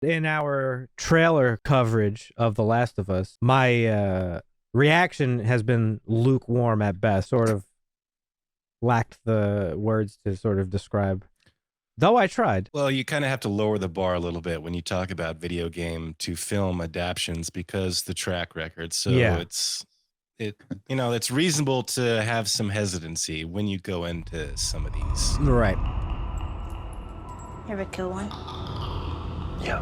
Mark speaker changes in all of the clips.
Speaker 1: In our trailer coverage of The Last of Us, my reaction has been lukewarm at best, sort of lacked the words to sort of describe, though I tried.
Speaker 2: Well, you kind of have to lower the bar a little bit when you talk about video game to film adaptions because the track record. So
Speaker 1: Yeah.
Speaker 2: it's reasonable to have some hesitancy when you go into some of these.
Speaker 1: Right.
Speaker 3: You ever kill one?
Speaker 4: Yeah.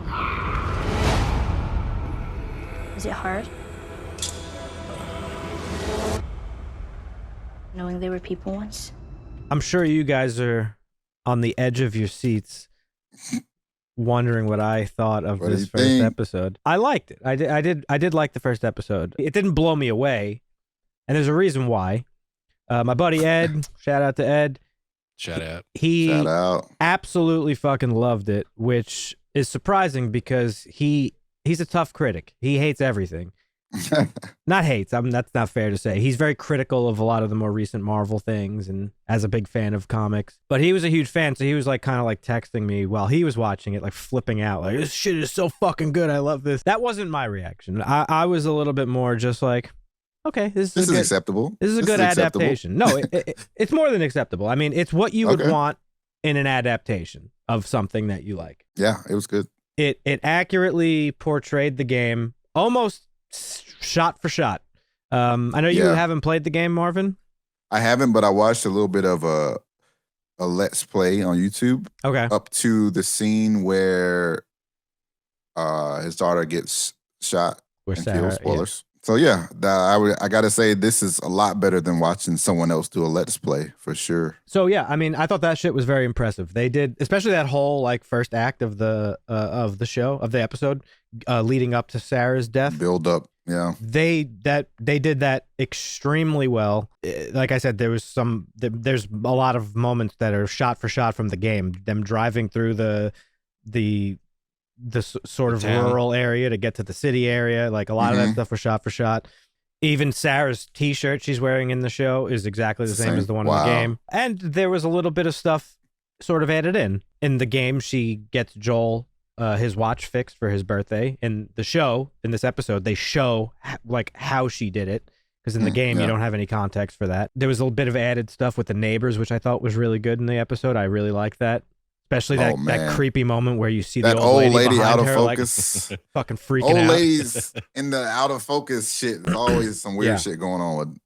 Speaker 3: Is it hard? Knowing they were people once?
Speaker 1: I'm sure you guys are on the edge of your seats wondering what I thought of
Speaker 5: What do
Speaker 1: this
Speaker 5: you
Speaker 1: first
Speaker 5: think?
Speaker 1: episode. I liked it. I did like the first episode. It didn't blow me away, and there's a reason why. My buddy Ed, shout out to Ed.
Speaker 2: Shout out.
Speaker 1: He
Speaker 5: Shout out.
Speaker 1: absolutely fucking loved it, which is surprising because he's a tough critic. He hates everything. Not hates. That's not fair to say. He's very critical of a lot of the more recent Marvel things, and as a big fan of comics. But he was a huge fan, so he was like kind of like texting me while he was watching it, like flipping out, like this shit is so fucking good. I love this. That wasn't my reaction. I was a little bit more just like, okay, this
Speaker 5: This
Speaker 1: is
Speaker 5: is acceptable.
Speaker 1: This is a good
Speaker 5: acceptable.
Speaker 1: adaptation. No, it's more than acceptable. I mean, it's what you would
Speaker 5: Okay.
Speaker 1: want in an adaptation of something that you like.
Speaker 5: Yeah, it was good.
Speaker 1: It accurately portrayed the game almost shot for shot. I know you
Speaker 5: Yeah.
Speaker 1: haven't played the game, Marvin.
Speaker 5: I haven't, but I watched a little bit of a Let's Play on YouTube
Speaker 1: Okay.
Speaker 5: up to the scene where his daughter gets shot
Speaker 1: Where
Speaker 5: and
Speaker 1: Sarah,
Speaker 5: killed. Spoilers. So yeah, I gotta say this is a lot better than watching someone else do a Let's Play for sure.
Speaker 1: So yeah, I mean, I thought that shit was very impressive. They did, especially that whole like first act of the show, of the episode, leading up to Sarah's death.
Speaker 5: Build up. Yeah.
Speaker 1: They did that extremely well. Like I said, there's a lot of moments that are shot for shot from the game. Them driving through the sort of
Speaker 2: town.
Speaker 1: rural area to get to the city area. Like a lot of that stuff was shot for shot. Even Sarah's t-shirt she's wearing in the show is exactly the same as the one in the game. And there was a little bit of stuff sort of added in. In the game, she gets Joel his watch fixed for his birthday. In the show, in this episode, they show like how she did it. Because in the game, you don't have any context for that. There was a little bit of added stuff with the neighbors, which I thought was really good in the episode. I really liked that. Especially that creepy moment where you see
Speaker 5: that
Speaker 1: the old lady
Speaker 5: out of
Speaker 1: her,
Speaker 5: focus.
Speaker 1: like, fucking freaking
Speaker 5: old
Speaker 1: out.
Speaker 5: ladies in the out of focus shit. There's always some weird shit going on with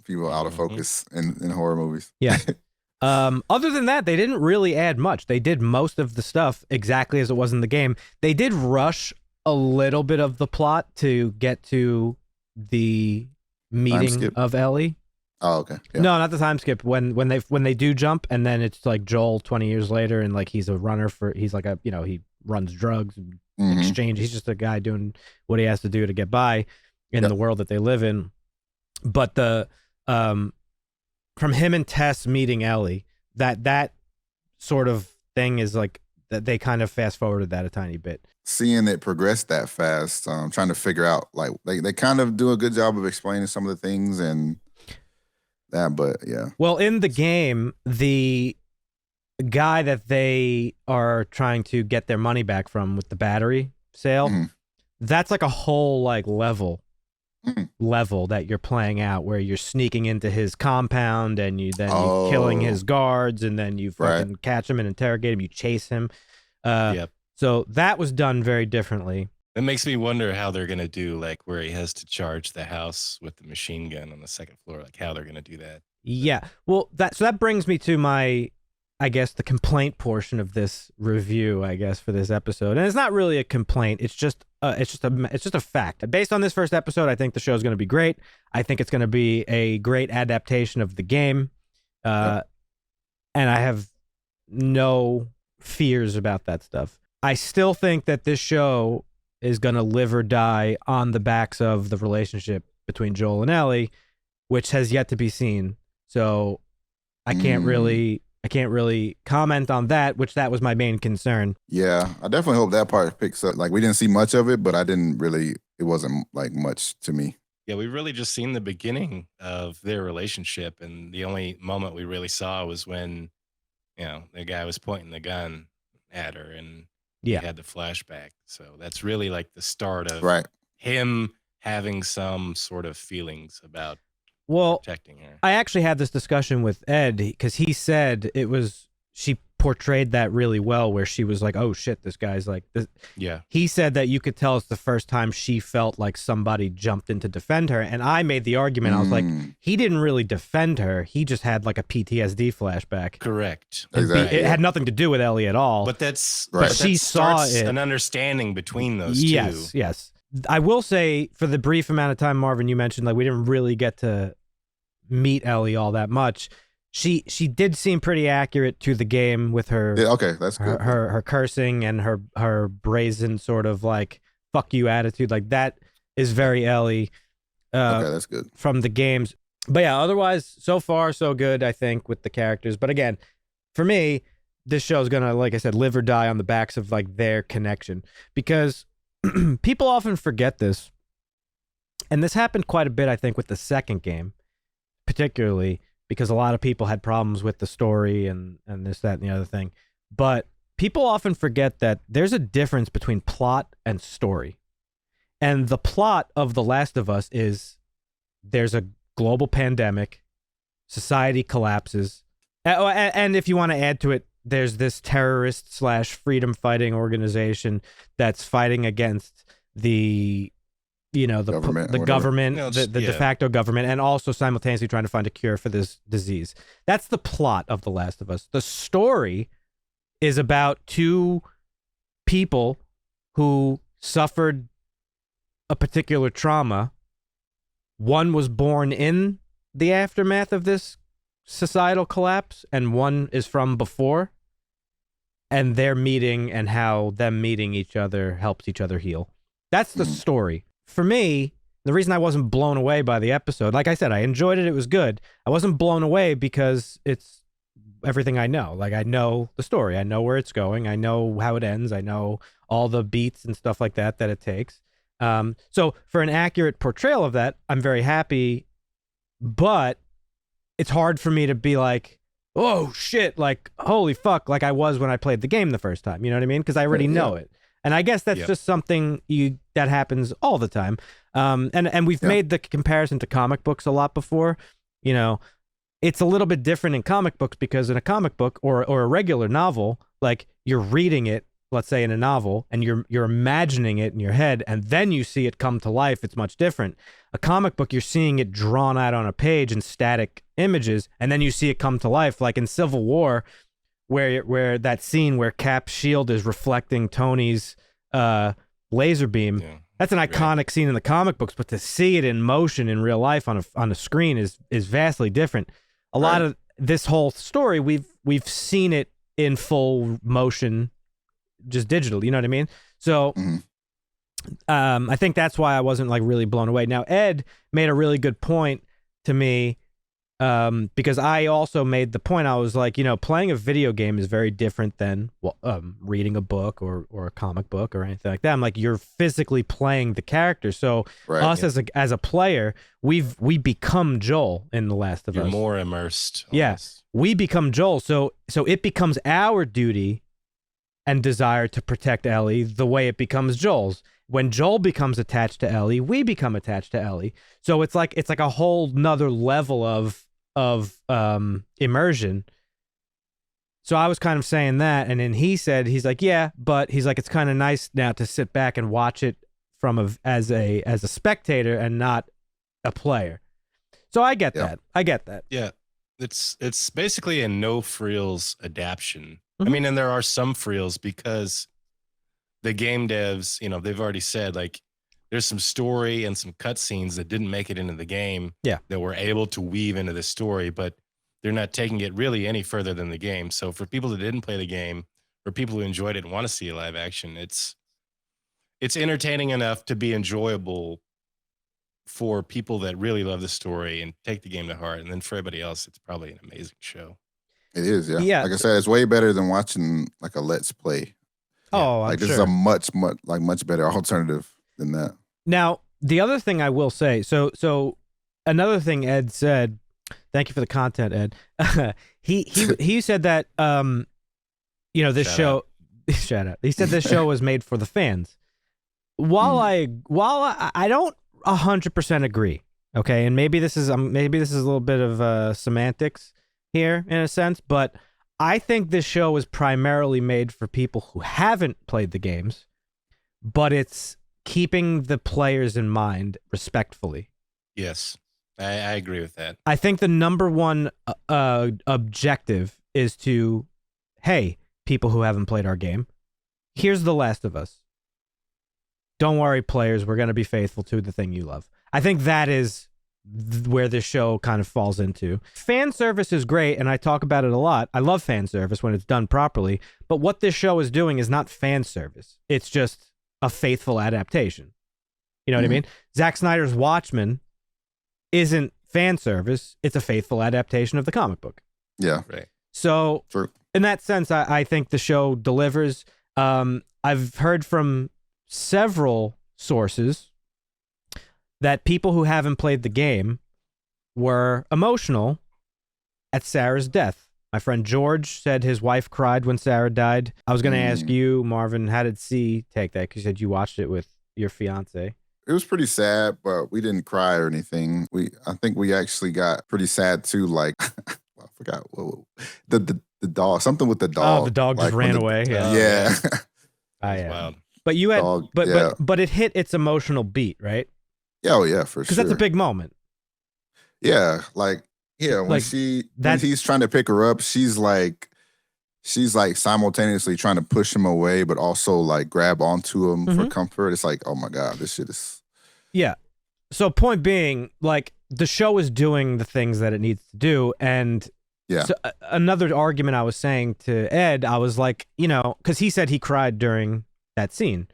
Speaker 5: people out of focus in horror movies.
Speaker 1: Yeah. Other than that, they didn't really add much. They did most of the stuff exactly as it was in the game. They did rush a little bit of the plot to get to the meeting of Ellie.
Speaker 5: Oh, okay. Yeah.
Speaker 1: No, not the time skip. When they do jump, and then it's like Joel 20 years later, and like he's a runner he's like he runs drugs and exchange. He's just a guy doing what he has to do to get by in the world that they live in. But the from him and Tess meeting Ellie, that sort of thing is like that they kind of fast forwarded that a tiny bit.
Speaker 5: Seeing it progress that fast, trying to figure out like they kind of do a good job of explaining some of the things and that, but yeah.
Speaker 1: Well, in the game, the guy that they are trying to get their money back from with the battery sale, that's like a whole like level that you're playing out where you're sneaking into his compound and you killing his guards and then you fucking catch him and interrogate him, you chase him. So that was done very differently.
Speaker 2: It makes me wonder how they're going to do, like, where he has to charge the house with the machine gun on the second floor, like how they're going to do that.
Speaker 1: Yeah. Well, that brings me to my, I guess, the complaint portion of this review, I guess, for this episode. And it's not really a complaint. It's just a fact. Based on this first episode, I think the show is going to be great. I think it's going to be a great adaptation of the game. And I have no fears about that stuff. I still think that this show is going to live or die on the backs of the relationship between Joel and Ellie, which has yet to be seen. So I can't really comment on that, which that was my main concern.
Speaker 5: Yeah, I definitely hope that part picks up. Like, we didn't see much of it, but it wasn't like much to me.
Speaker 2: Yeah, we really just seen the beginning of their relationship, and the only moment we really saw was when, the guy was pointing the gun at her, and
Speaker 1: Yeah.
Speaker 2: he had the flashback. So that's really like the start of
Speaker 5: Right.
Speaker 2: him having some sort of feelings about
Speaker 1: Well,
Speaker 2: protecting her.
Speaker 1: I actually had this discussion with Ed because he said she portrayed that really well, where she was like, "Oh shit, this guy's like this."
Speaker 2: Yeah.
Speaker 1: He said that you could tell it's the first time she felt like somebody jumped in to defend her, and I made the argument. I was like, he didn't really defend her. He just had like a PTSD flashback.
Speaker 2: Correct.
Speaker 5: Exactly.
Speaker 1: It had nothing to do with Ellie at all.
Speaker 2: But that's
Speaker 5: Right.
Speaker 2: but
Speaker 1: she
Speaker 2: that
Speaker 1: saw
Speaker 2: starts
Speaker 1: it.
Speaker 2: an understanding between those two.
Speaker 1: Yes. I will say, for the brief amount of time, Marvin, you mentioned like we didn't really get to meet Ellie all that much. She did seem pretty accurate to the game with her
Speaker 5: Yeah, okay, that's good.
Speaker 1: her cursing and her brazen sort of like fuck you attitude. Like that is very Ellie
Speaker 5: Okay, that's good.
Speaker 1: from the games. But yeah, otherwise so far so good, I think, with the characters. But again, for me, this show's gonna, like I said, live or die on the backs of like their connection, because people often forget this, and this happened quite a bit, I think, with the second game, particularly because a lot of people had problems with the story and this, that, and the other thing. But people often forget that there's a difference between plot and story. And the plot of The Last of Us is there's a global pandemic, society collapses, and if you want to add to it, there's this terrorist / freedom fighting organization that's fighting against the
Speaker 5: Government,
Speaker 1: the
Speaker 5: whatever.
Speaker 1: government,
Speaker 2: No,
Speaker 1: the de facto government, and also simultaneously trying to find a cure for this disease. That's the plot of The Last of Us. The story is about two people who suffered a particular trauma. One was born in the aftermath of this societal collapse, and one is from before, and their meeting and how them meeting each other helps each other heal. That's the story. For me, the reason I wasn't blown away by the episode, like I said, I enjoyed it. It was good. I wasn't blown away because it's everything I know. Like, I know the story. I know where it's going. I know how it ends. I know all the beats and stuff like that it takes. So for an accurate portrayal of that, I'm very happy, but it's hard for me to be like, oh shit, like, holy fuck, like I was when I played the game the first time. You know what I mean? Because I already know it. And I guess that's just something that happens all the time. And we've made the comparison to comic books a lot before. You know, it's a little bit different in comic books because in a comic book or a regular novel, like you're reading it, let's say in a novel, and you're imagining it in your head, and then you see it come to life. It's much different. A comic book, you're seeing it drawn out on a page in static images, and then you see it come to life, like in Civil War, where that scene where Cap's shield is reflecting Tony's laser beam. Yeah. That's an iconic scene in the comic books, but to see it in motion in real life on a screen is vastly different. A lot of this whole story, we've seen it in full motion, just digital. You know what I mean? So, I think that's why I wasn't like really blown away. Now, Ed made a really good point to me, because I also made the point. I was like, playing a video game is very different than reading a book or a comic book or anything like that. I'm like, you're physically playing the character. So as a player, we become Joel in The Last of Us.
Speaker 2: You're more immersed.
Speaker 1: Yes, we become Joel. So it becomes our duty and desire to protect Ellie the way it becomes Joel's. When Joel becomes attached to Ellie, we become attached to Ellie. So it's like a whole nother level of immersion. So I was kind of saying that, and then he's like, yeah, but he's like, it's kind of nice now to sit back and watch it as a spectator and not a player. So I get that. I get that.
Speaker 2: Yeah, it's basically a no frills adaptation. I mean, and there are some frills because the game devs, they've already said like there's some story and some cutscenes that didn't make it into the game that were able to weave into the story, but they're not taking it really any further than the game. So for people that didn't play the game or people who enjoyed it and want to see a live action, it's entertaining enough to be enjoyable for people that really love the story and take the game to heart. And then for everybody else, it's probably an amazing show.
Speaker 5: It is, yeah. Like I said, it's way better than watching like a Let's Play.
Speaker 1: Oh,
Speaker 5: like
Speaker 1: I'm
Speaker 5: this is a much better alternative than that.
Speaker 1: Now, the other thing I will say, so another thing Ed said, thank you for the content, Ed. he said that this show Shout out. He said this show was made for the fans. While I don't 100% agree, okay, and maybe this is a little bit of semantics here in a sense, but I think this show is primarily made for people who haven't played the games, but it's keeping the players in mind respectfully.
Speaker 2: Yes, I agree with that.
Speaker 1: I think the number one objective is to, hey, people who haven't played our game, here's The Last of Us. Don't worry, players, we're going to be faithful to the thing you love. I think that is where this show kind of falls into. Fan service is great, and I talk about it a lot. I love fan service when it's done properly, but what this show is doing is not fan service. It's just a faithful adaptation. You know what I mean? Zack Snyder's Watchmen isn't fan service. It's a faithful adaptation of the comic book.
Speaker 5: Yeah.
Speaker 2: Right.
Speaker 1: So
Speaker 5: True.
Speaker 1: in that sense, I think the show delivers. I've heard from several sources that people who haven't played the game were emotional at Sarah's death. My friend George said his wife cried when Sarah died. I was going to ask you, Marvin, how did C take that? Because you said you watched it with your fiance.
Speaker 5: It was pretty sad, but we didn't cry or anything. I think we actually got pretty sad too. Like I forgot the dog, something with the dog.
Speaker 1: Oh, the dog
Speaker 5: like
Speaker 1: just ran away. Yeah.
Speaker 5: Yeah.
Speaker 1: I
Speaker 2: Wow.
Speaker 1: But you had,
Speaker 5: Dog,
Speaker 1: but,
Speaker 5: yeah.
Speaker 1: but it hit its emotional beat, right?
Speaker 5: Yeah, oh yeah, for sure.
Speaker 1: Because that's a big moment.
Speaker 5: Yeah, like when
Speaker 1: Like,
Speaker 5: when he's trying to pick her up, she's like simultaneously trying to push him away, but also like grab onto him for comfort. It's like, oh my God, this shit is.
Speaker 1: Yeah. So point being, like, the show is doing the things that it needs to do, and
Speaker 5: Yeah.
Speaker 1: so, another argument I was saying to Ed, I was like, because he said he cried during that scene,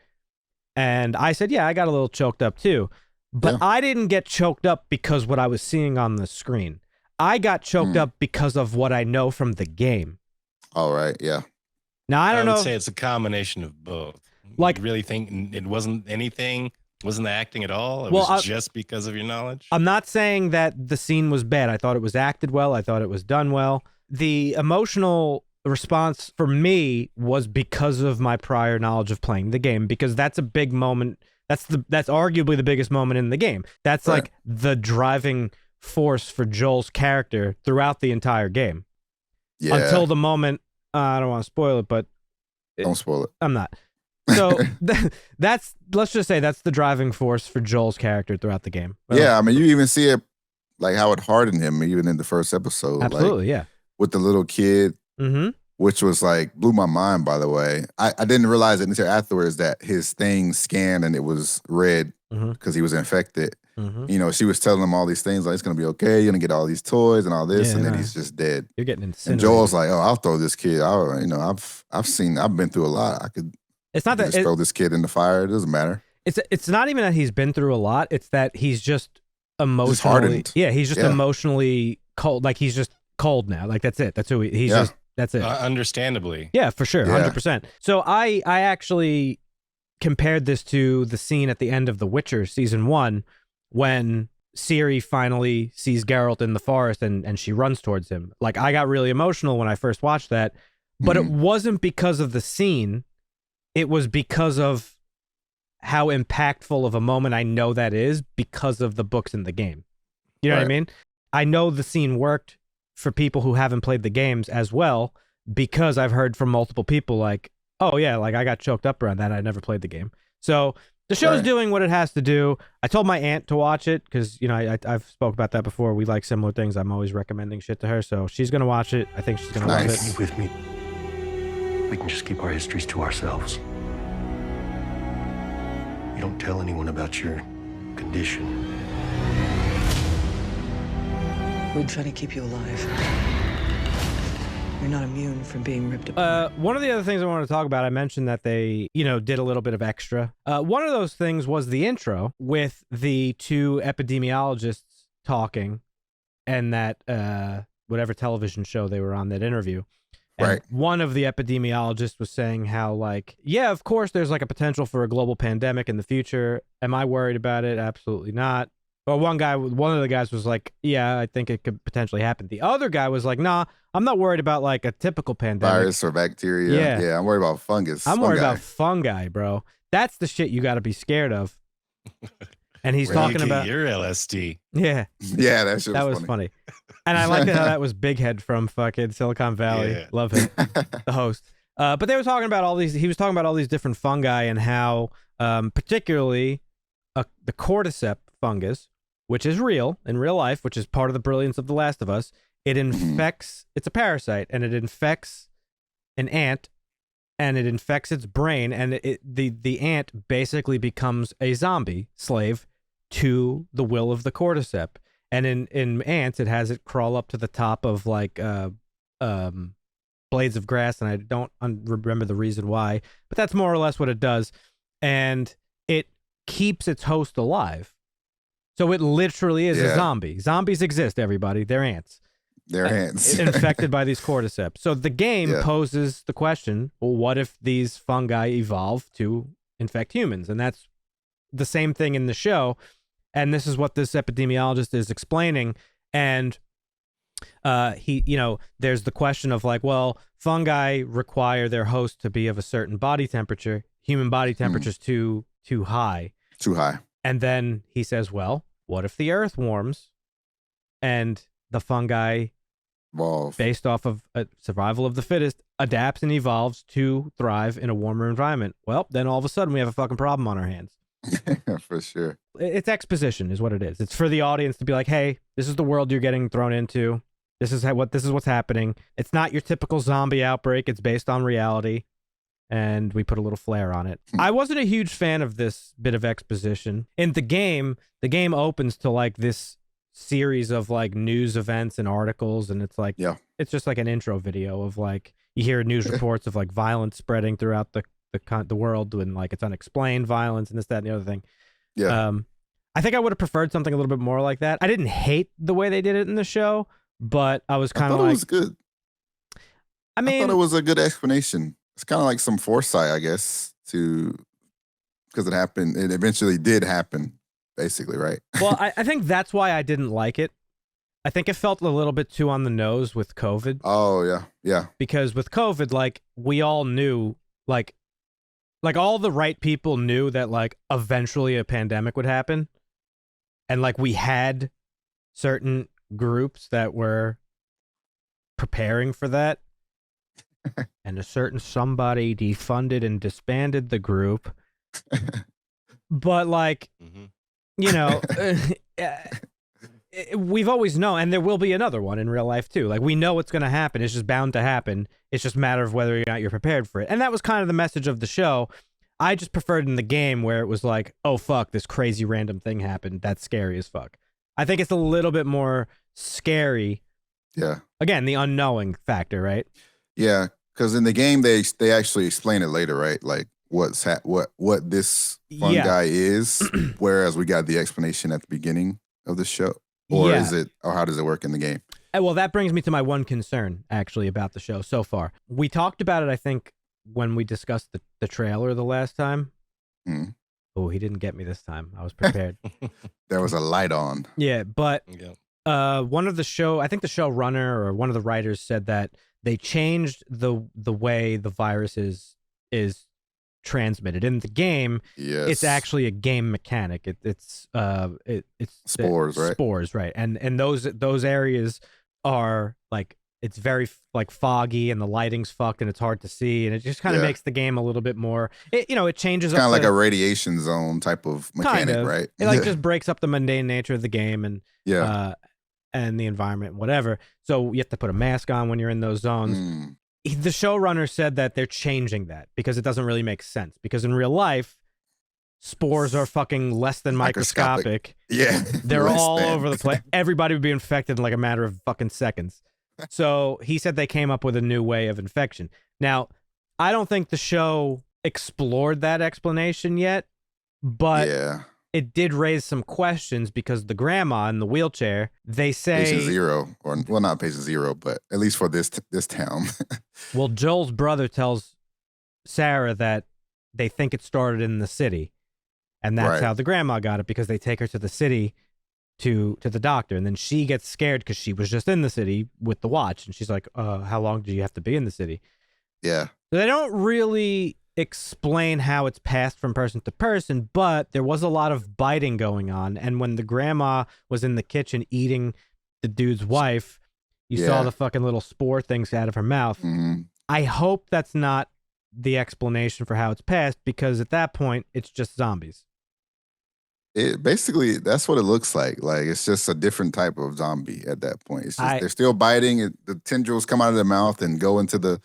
Speaker 1: and I said, yeah, I got a little choked up too. But
Speaker 5: Yeah.
Speaker 1: I didn't get choked up because what I was seeing on the screen. I got choked up because of what I know from the game.
Speaker 5: All right. Yeah.
Speaker 1: Now, I don't
Speaker 2: would
Speaker 1: know.
Speaker 2: say it's a combination of both.
Speaker 1: Like-
Speaker 2: you really think it wasn't anything? Wasn't the acting at all? It
Speaker 1: Well,
Speaker 2: was just because of your knowledge?
Speaker 1: I'm not saying that the scene was bad. I thought it was acted well. I thought it was done well. The emotional response for me was because of my prior knowledge of playing the game, because that's a big moment. That's arguably the biggest moment in the game. That's
Speaker 5: Right.
Speaker 1: like the driving force for Joel's character throughout the entire game.
Speaker 5: Yeah.
Speaker 1: Until the moment, I don't want to spoil it, but
Speaker 5: Don't spoil it.
Speaker 1: I'm not. So let's just say that's the driving force for Joel's character throughout the game.
Speaker 5: Yeah, I mean, you even see it like how it hardened him even in the first episode.
Speaker 1: Absolutely,
Speaker 5: like,
Speaker 1: yeah.
Speaker 5: with the little kid, which was like blew my mind. By the way, I didn't realize it until afterwards that his thing scanned and it was red because he was infected. She was telling him all these things like it's gonna be okay. You're gonna get all these toys and all this,
Speaker 1: Yeah,
Speaker 5: and then
Speaker 1: no.
Speaker 5: he's just dead.
Speaker 1: You're getting
Speaker 5: And
Speaker 1: incinerated.
Speaker 5: Joel's like, "Oh, I'll throw this kid. I've been through a lot. I could
Speaker 1: It's not that
Speaker 5: just throw this kid in the fire. It doesn't matter."
Speaker 1: it's not even that he's been through a lot. It's that he's just emotionally.
Speaker 5: hardened.
Speaker 1: Yeah, he's just
Speaker 5: Yeah.
Speaker 1: emotionally cold. Like he's just cold now. Like that's it. That's who he's
Speaker 5: Yeah.
Speaker 1: just. That's it.
Speaker 2: Understandably.
Speaker 1: Yeah, for sure,
Speaker 5: Yeah.
Speaker 1: 100%. So I actually compared this to the scene at the end of The Witcher season 1 when Ciri finally sees Geralt in the forest and she runs towards him. Like, I got really emotional when I first watched that, but it wasn't because of the scene. It was because of how impactful of a moment I know that is because of the books in the game. You know what I
Speaker 5: Right.
Speaker 1: mean? I know the scene worked for people who haven't played the games as well, because I've heard from multiple people like, oh yeah, like I got choked up around that. I never played the game. So the show's
Speaker 5: Right.
Speaker 1: doing what it has to do. I told my aunt to watch it because, I've spoke about that before. We like similar things. I'm always recommending shit to her. So she's going to watch it. I think she's going to love
Speaker 5: Nice.
Speaker 1: it.
Speaker 4: With me, we can just keep our histories to ourselves. You don't tell anyone about your condition.
Speaker 6: We're trying to keep you alive. You're not immune from being ripped apart.
Speaker 1: One of the other things I wanted to talk about, I mentioned that they, did a little bit of extra. One of those things was the intro with the two epidemiologists talking and that whatever television show they were on, that interview. And
Speaker 5: Right.
Speaker 1: one of the epidemiologists was saying how, like, yeah, of course there's like a potential for a global pandemic in the future. Am I worried about it? Absolutely not. Well, one of the guys was like, yeah, I think it could potentially happen. The other guy was like, nah, I'm not worried about like a typical pandemic.
Speaker 5: Virus or bacteria. Yeah, I'm worried about fungus.
Speaker 1: I'm worried about fungi, bro. That's the shit you got to be scared of. And he's talking about
Speaker 2: your LSD.
Speaker 1: Yeah.
Speaker 5: Yeah, that
Speaker 1: was funny. And I liked how that was Big Head from fucking Silicon Valley.
Speaker 2: Yeah.
Speaker 1: Love him, the host. But they were talking about all these. He was talking about all these different fungi and how, particularly, the cordyceps fungus, which is real in real life, which is part of the brilliance of The Last of Us. It infects. It's a parasite, and it infects an ant, and it infects its brain, and the ant basically becomes a zombie slave to the will of the cordyceps. And in ants, it has it crawl up to the top of like blades of grass, and I don't remember the reason why, but that's more or less what it does. And it keeps its host alive. So it literally is a zombie. Zombies exist, everybody. They're ants.
Speaker 5: They're ants.
Speaker 1: Infected by these cordyceps. So the game poses the question, well, what if these fungi evolve to infect humans? And that's the same thing in the show. And this is what this epidemiologist is explaining. And there's the question of like, well, fungi require their host to be of a certain body temperature. Human body temperature's too high.
Speaker 5: Too high.
Speaker 1: And then he says, well, what if the earth warms and the fungi, based off of survival of the fittest, adapts and evolves to thrive in a warmer environment? Well, then all of a sudden we have a fucking problem on our hands.
Speaker 5: For sure.
Speaker 1: It's exposition is what it is. It's for the audience to be like, hey, this is the world you're getting thrown into. This is what's happening. It's not your typical zombie outbreak. It's based on reality. And we put a little flair on it. I wasn't a huge fan of this bit of exposition. In the game opens to like this series of like news events and articles, and it's like it's just like an intro video of like you hear news reports of like violence spreading throughout the world, and like it's unexplained violence and this, that, and the other thing. I think I would have preferred something a little bit more like that. I didn't hate the way they did it in the show, but I was kind of like,
Speaker 5: it was good. I thought it was a good explanation. It's kind of like some foresight, I guess, because it happened. It eventually did happen, basically, right?
Speaker 1: Well, I think that's why I didn't like it. I think it felt a little bit too on the nose with COVID.
Speaker 5: Oh, yeah.
Speaker 1: Because with COVID, like, we all knew, like all the right people knew that, like, eventually a pandemic would happen. And, like, we had certain groups that were preparing for that. And a certain somebody defunded and disbanded the group. But like, we've always known, and there will be another one in real life too. Like, we know what's going to happen. It's just bound to happen. It's just a matter of whether or not you're prepared for it. And that was kind of the message of the show. I just preferred in the game where it was like, oh, fuck, this crazy random thing happened. That's scary as fuck. I think it's a little bit more scary.
Speaker 5: Yeah.
Speaker 1: Again, the unknowing factor, right?
Speaker 5: Yeah, because in the game they actually explain it later, right? Like what this fungi is, whereas we got the explanation at the beginning of the show, or how does it work in the game?
Speaker 1: Well, that brings me to my one concern actually about the show so far. We talked about it, I think, when we discussed the trailer the last time. Oh, he didn't get me this time. I was prepared.
Speaker 5: There was a light on.
Speaker 1: Yeah, but one of the show, I think the showrunner or one of the writers said that they changed the way the virus is transmitted in the game.
Speaker 5: Yes.
Speaker 1: It's actually a game mechanic. It's
Speaker 5: spores, right?
Speaker 1: Spores, right? And those areas are like, it's very like foggy and the lighting's fucked and it's hard to see, and it just kind of makes the game a little bit more. It changes.
Speaker 5: Kind of like a radiation zone type of mechanic, right?
Speaker 1: It like just breaks up the mundane nature of the game and and the environment, whatever. So you have to put a mask on when you're in those zones. The showrunner said that they're changing that because it doesn't really make sense. Because in real life, spores are fucking less than microscopic.
Speaker 5: Yeah.
Speaker 1: They're all over the place. Everybody would be infected in like a matter of fucking seconds. So he said they came up with a new way of infection. Now, I don't think the show explored that explanation yet, but it did raise some questions because the grandma in the wheelchair, they say
Speaker 5: patient zero, or well, not patient zero, but at least for this town.
Speaker 1: Well, Joel's brother tells Sarah that they think it started in the city, and that's how the grandma got it, because they take her to the city to the doctor, and then she gets scared because she was just in the city with the watch, and she's like, how long do you have to be in the city?
Speaker 5: Yeah.
Speaker 1: So they don't really explain how it's passed from person to person, but there was a lot of biting going on, and when the grandma was in the kitchen eating the dude's wife, you saw the fucking little spore things out of her mouth.
Speaker 5: Mm-hmm.
Speaker 1: I hope that's not the explanation for how it's passed, because at that point it's just zombies.
Speaker 5: It basically, that's what it looks like. Like, it's just a different type of zombie at that point. It's just they're still biting. The tendrils come out of their mouth and go into the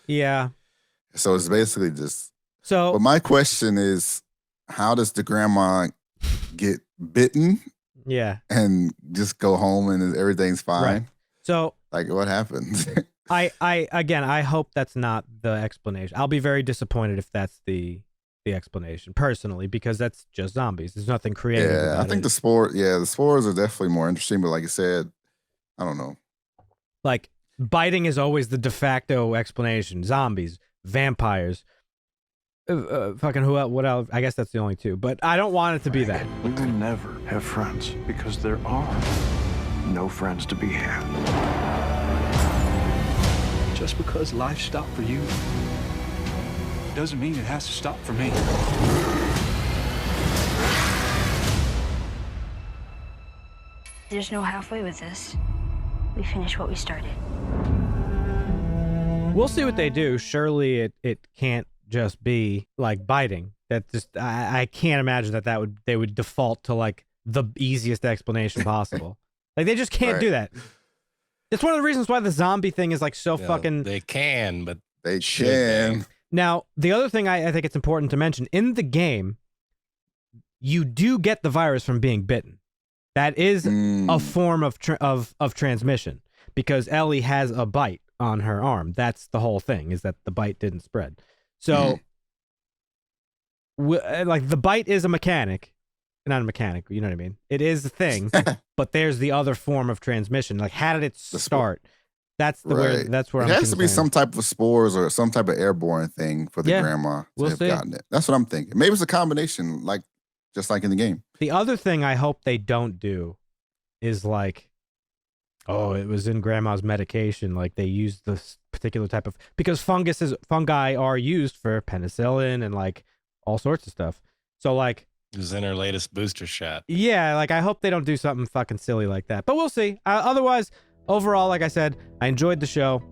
Speaker 5: So it's basically just.
Speaker 1: So,
Speaker 5: but my question is, how does the grandma get bitten?
Speaker 1: Yeah.
Speaker 5: And just go home and everything's fine.
Speaker 1: Right. So,
Speaker 5: like, what happens?
Speaker 1: I hope that's not the explanation. I'll be very disappointed if that's the explanation, personally, because that's just zombies. There's nothing creative about it.
Speaker 5: I think the spores are definitely more interesting, but like I said, I don't know.
Speaker 1: Like, biting is always the de facto explanation. Zombies, vampires, fucking who else? What else? I guess that's the only two, but I don't want it to be that.
Speaker 7: We will never have friends because there are no friends to be had. Just because life stopped for you doesn't mean it has to stop for me.
Speaker 3: There's no halfway with this. We finish what we started.
Speaker 1: We'll see what they do. Surely it can't just be like biting. That just I can't imagine that they would default to like the easiest explanation possible. Like, they just can't do that. It's one of the reasons why the zombie thing is like so fucking.
Speaker 2: They can, but
Speaker 5: they can.
Speaker 1: Now, the other thing I think it's important to mention, in the game, you do get the virus from being bitten. That is a form of transmission, because Ellie has a bite on her arm. That's the whole thing, is that the bite didn't spread. So, like, the bite is a mechanic. Not a mechanic, you know what I mean? It is a thing, but there's the other form of transmission. Like, how did it start? That's where
Speaker 5: it has to be some type of spores or some type of airborne thing for the grandma to have gotten it. That's what I'm thinking. Maybe it's a combination, like just like in the game.
Speaker 1: The other thing I hope they don't do is like, oh, it was in grandma's medication. Like, they used this particular type of, because fungi are used for penicillin and like all sorts of stuff. So like,
Speaker 2: it was in her latest booster shot.
Speaker 1: Yeah, like, I hope they don't do something fucking silly like that. But we'll see. Otherwise, overall, like I said, I enjoyed the show.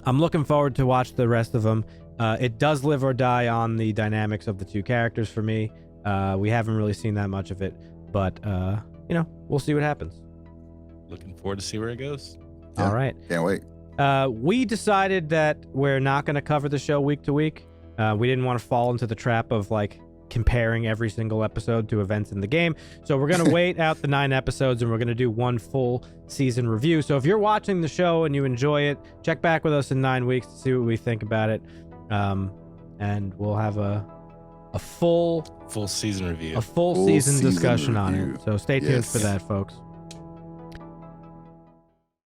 Speaker 1: I'm looking forward to watch the rest of them. It does live or die on the dynamics of the two characters for me. We haven't really seen that much of it, but we'll see what happens.
Speaker 2: Looking forward to see where it goes.
Speaker 5: Yeah,
Speaker 1: all right.
Speaker 5: Can't wait.
Speaker 1: We decided that we're not going to cover the show week to week. We didn't want to fall into the trap of like comparing every single episode to events in the game. So we're going to wait out the 9 episodes and we're going to do one full season review. So if you're watching the show and you enjoy it, check back with us in 9 weeks to see what we think about it. And we'll have a full
Speaker 2: season review.
Speaker 1: A full season discussion on it. So stay tuned for that, folks.